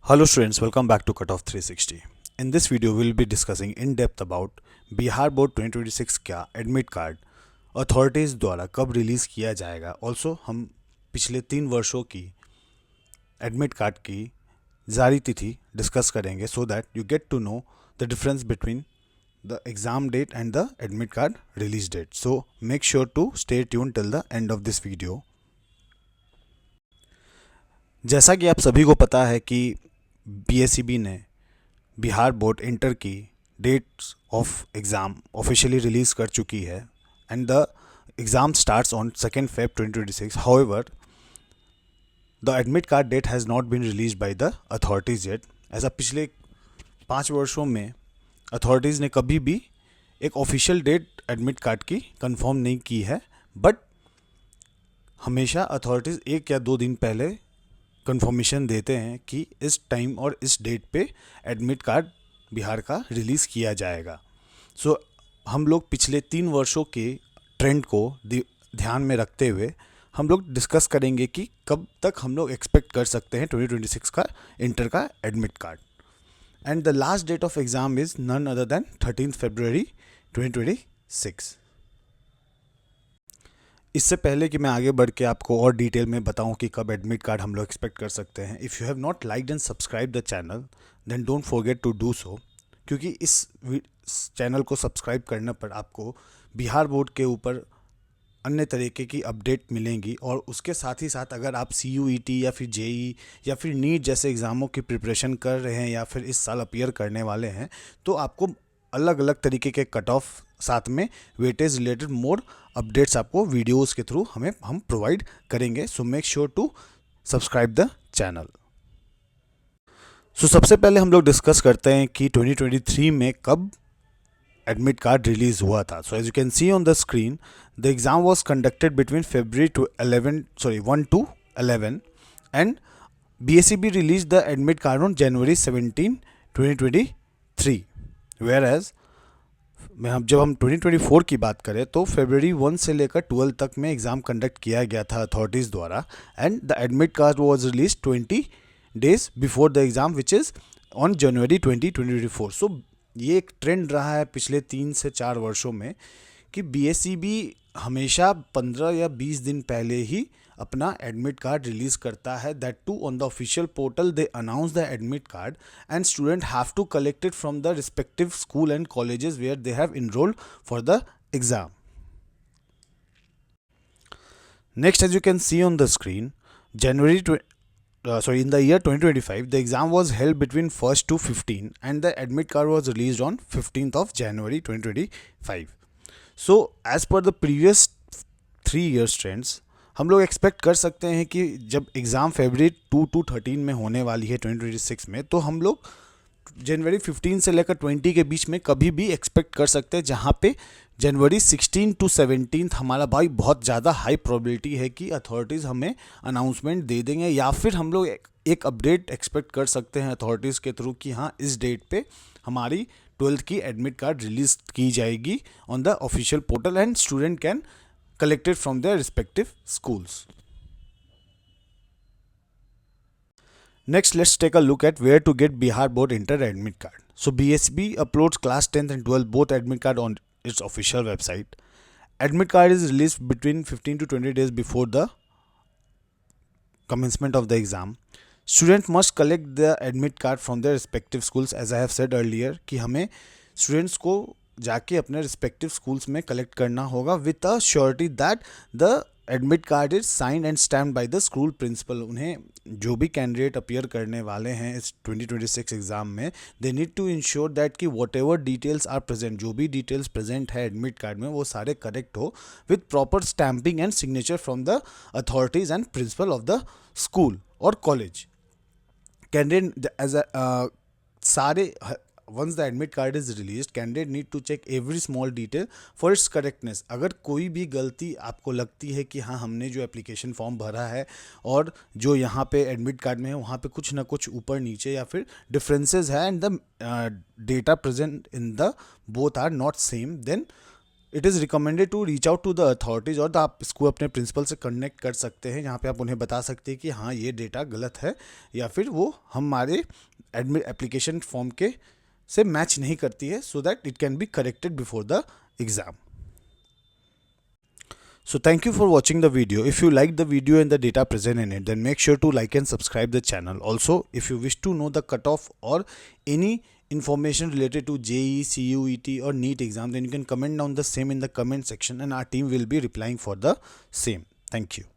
Hello students, welcome back to Cutoff 360. In this video, we will be discussing in depth about Bihar board 2026 का admit card authorities द्वारा कब release किया जाएगा. Also हम पिछले 3 वर्षों की एडमिट कार्ड की जारी तिथि डिस्कस करेंगे so that you get to know the difference between the exam date and the admit card release date. So make sure to stay tune till the end of this video. जैसा कि आप सभी को पता है कि BSEB ने Bihar board inter की dates of exam officially release कर चुकी है and the exam starts on 2 Feb 2026. However the admit card date has not been release by the authorities yet. ऐसा पिछले 5 वर्षों में अथॉरिटीज़ ने कभी भी एक ऑफिशियल डेट एडमिट कार्ड की कंफर्म नहीं की है, बट हमेशा अथॉरिटीज़ 1 या 2 दिन पहले कंफर्मेशन देते हैं कि इस टाइम और इस डेट पे एडमिट कार्ड बिहार का रिलीज़ किया जाएगा. सो हम लोग पिछले 3 वर्षों के ट्रेंड को ध्यान में रखते हुए हम लोग डिस्कस करेंगे कि कब तक हम लोग एक्सपेक्ट कर सकते हैं 2026 का इंटर का admit card. And the last date of exam is none other than 13 February 2026. इससे पहले कि मैं आगे बढ़ के आपको और डिटेल में बताऊं कि कब एडमिट कार्ड हम लोग एक्सपेक्ट कर सकते हैं, if you have not liked and subscribe the channel then don't forget to do so, क्योंकि इस चैनल को सब्सक्राइब करने पर आपको बिहार बोर्ड के ऊपर अन्य तरीके की अपडेट मिलेंगी. और उसके साथ ही साथ अगर आप CUET या फिर JEE या फिर नीट जैसे एग्ज़ामों की प्रिपरेशन कर रहे हैं या फिर इस साल अपीयर करने वाले हैं, तो आपको अलग अलग तरीके के कट ऑफ साथ में वेटेज रिलेटेड मोर अपडेट्स आपको वीडियोस के थ्रू हम प्रोवाइड करेंगे. So make sure to subscribe the channel. So सबसे पहले हम लोग डिस्कस करते हैं कि 2023 में कब एडमिट कार्ड रिलीज हुआ था. So as you can see on the screen, the exam was conducted between February 1 to 11 and BSEB release the admit card on January 17, 2023. Where जब हम 2024 की बात करें तो February 1 से लेकर 12 तक में एग्ज़ाम कंडक्ट किया गया था अथॉरिटीज़ द्वारा and the admit card was release 20 days before the exam which is on January 2024. सो ये एक ट्रेंड रहा है पिछले 3 से 4 वर्षों में कि BSEB हमेशा 15 या 20 दिन पहले ही अपना एडमिट कार्ड रिलीज करता है. That too on the official portal they announce the admit card and student have to collect it from the respective school and colleges where they have enrolled for the exam. Next, as you can see on the screen, in the year 2025, the exam was held between 1st to 15 and the admit card was released on 15th of January 2025. So, as per the previous 3 years trends, हम लोग expect कर सकते हैं कि जब exam February 2 to 13 में होने वाली है 2026 में, तो हम लोग January 15 से लेकर 20 के बीच में कभी भी एक्सपेक्ट कर सकते हैं, जहाँ पे January 16 to 17 हमारा भाई बहुत ज़्यादा हाई प्रोबेबिलिटी है कि अथॉरिटीज़ हमें अनाउंसमेंट दे देंगे, या फिर हम लोग एक अपडेट एक्सपेक्ट कर सकते हैं अथॉरिटीज़ के थ्रू कि हाँ इस डेट पे हमारी 12th की एडमिट कार्ड रिलीज की जाएगी on the official portal and student can collected from their respective schools. Next, let's take a look at where to get Bihar Board Inter Admit Card. So, BSB uploads class 10th and 12th both admit card on its official website. Admit card is released between 15 to 20 days before the commencement of the exam. Students must collect the admit card from their respective schools, as I have said earlier कि हमें students को जाके अपने respective schools में collect करना होगा with a surety that the admit card is signed and stamped by the school principal. उन्हें जो भी कैंडिडेट अपीयर करने वाले हैं इस 2026 एग्ज़ाम में, they need to ensure that कि whatever details are present, जो भी डिटेल्स प्रेजेंट है एडमिट कार्ड में वो सारे करेक्ट हो with proper stamping and signature from the authorities and principal of the school और कॉलेज. कैंडिडेट एज सारे once the admit card is released, candidate need to check every small detail for its correctness. अगर कोई भी गलती आपको लगती है कि हाँ हमने जो एप्लीकेशन फॉर्म भरा है और जो यहाँ पे एडमिट कार्ड में है वहाँ पे कुछ ना कुछ ऊपर नीचे या फिर डिफरेंसेस है and the data present in the both are not same, then it is recommended to reach out to the authorities, और आप इसको अपने प्रिंसिपल से कनेक्ट कर सकते हैं, जहाँ पे आप उन्हें बता सकते हैं कि हाँ ये डेटा गलत है, या फिर वो हमारे एडमिट एप्लीकेशन फॉर्म के से मैच नहीं करती है, so that it can be corrected before the exam. So thank you for watching the video. If you like the video and the data present in it, then make sure to like and subscribe the channel. Also, if you wish to know the cutoff or any information related to JEE, CUET or NEET exam, then you can comment down the same in the comment section and our team will be replying for the same. Thank you.